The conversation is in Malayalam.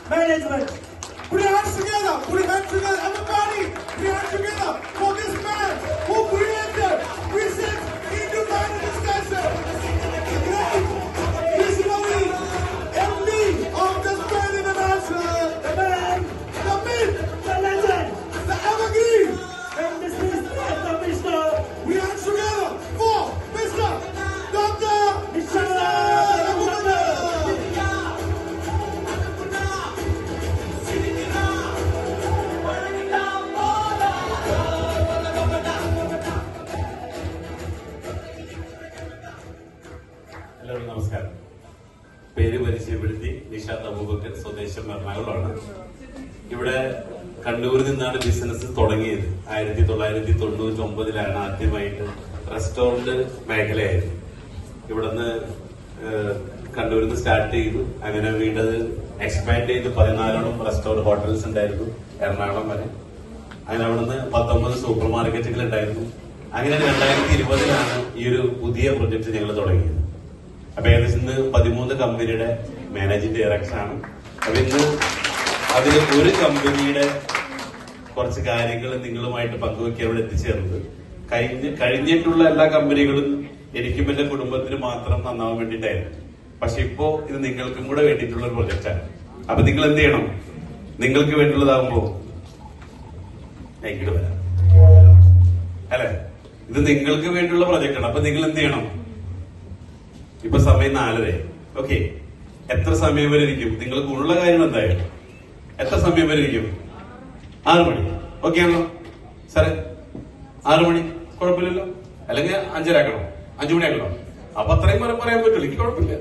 management. Put your hands together. Put your hands together. Everybody, put your hands together for this man who created Visit Independent Discussion. Great visionary MD of the Spain International. The man, the myth, the legend, the evergreen. And this is the Mr. We are together for Mr. Dr. എല്ലാവർക്കും നമസ്കാരം. പേര് പരിചയപ്പെടുത്തി നിഷാദ് അബൂബക്കർ, സ്വദേശം എറണാകുളമാണ്. ഇവിടെ കണ്ണൂരിൽ നിന്നാണ് ബിസിനസ് തുടങ്ങിയത്. 1999 ആദ്യമായിട്ട് റെസ്റ്റോറന്റ് മേഖലയായിരുന്നു. ഇവിടുന്ന് കണ്ണൂരിൽ നിന്ന് സ്റ്റാർട്ട് ചെയ്തു. അങ്ങനെ വീണ്ടത് എക്സ്പാൻഡ് ചെയ്ത് 14 റെസ്റ്റോറന്റ് ഹോട്ടൽസ് ഉണ്ടായിരുന്നു എറണാകുളം വരെ. അങ്ങനെ അവിടുന്ന് 19 സൂപ്പർ മാർക്കറ്റുകൾ ഉണ്ടായിരുന്നു. അങ്ങനെ 2020 ഈ ഒരു പുതിയ പ്രൊജക്ട് ഞങ്ങൾ തുടങ്ങിയത്. അപ്പൊ ഏകദേശം 13 കമ്പനിയുടെ മാനേജിംഗ് ഡയറക്ടർ ആണ്. അപ്പൊ ഇന്ന് അതിൽ ഒരു കമ്പനിയുടെ കുറച്ച് കാര്യങ്ങൾ നിങ്ങളുമായിട്ട് പങ്കുവെക്കാൻ ഇവിടെ എത്തിച്ചേർന്നത്. കഴിഞ്ഞിട്ടുള്ള എല്ലാ കമ്പനികളും എനിക്കും എന്റെ കുടുംബത്തിന് മാത്രം നന്നാവാൻ വേണ്ടിയിട്ടായിരുന്നു. പക്ഷെ ഇപ്പോ ഇത് നിങ്ങൾക്കും കൂടെ വേണ്ടിയിട്ടുള്ള ഒരു പ്രൊജക്റ്റാണ്. അപ്പൊ നിങ്ങൾ എന്ത് ചെയ്യണം? നിങ്ങൾക്ക് വേണ്ടിയുള്ളതാകുമ്പോ ഇങ്ങോട്ട് വരാം അല്ലെ? ഇത് നിങ്ങൾക്ക് വേണ്ടിയുള്ള പ്രൊജക്റ്റാണ്. അപ്പൊ നിങ്ങൾ എന്ത് ചെയ്യണം? ഇപ്പൊ സമയം 4:30. ഓക്കെ, എത്ര സമയം വരെ ഇരിക്കും? നിങ്ങൾക്ക് ഉള്ള കാര്യം എന്തായാലും എത്ര സമയം വരെ ഇരിക്കും? 6 മണി. ഓക്കെ ആണല്ലോ സാറേ? 6 മണി കുഴപ്പമില്ലല്ലോ. അല്ലെങ്കിൽ 5:30 ആക്കണോ? 5 മണി ആക്കണോ? അപ്പൊ അത്രയും പറയാൻ പറ്റുള്ളൂ. എനിക്ക് കുഴപ്പമില്ല.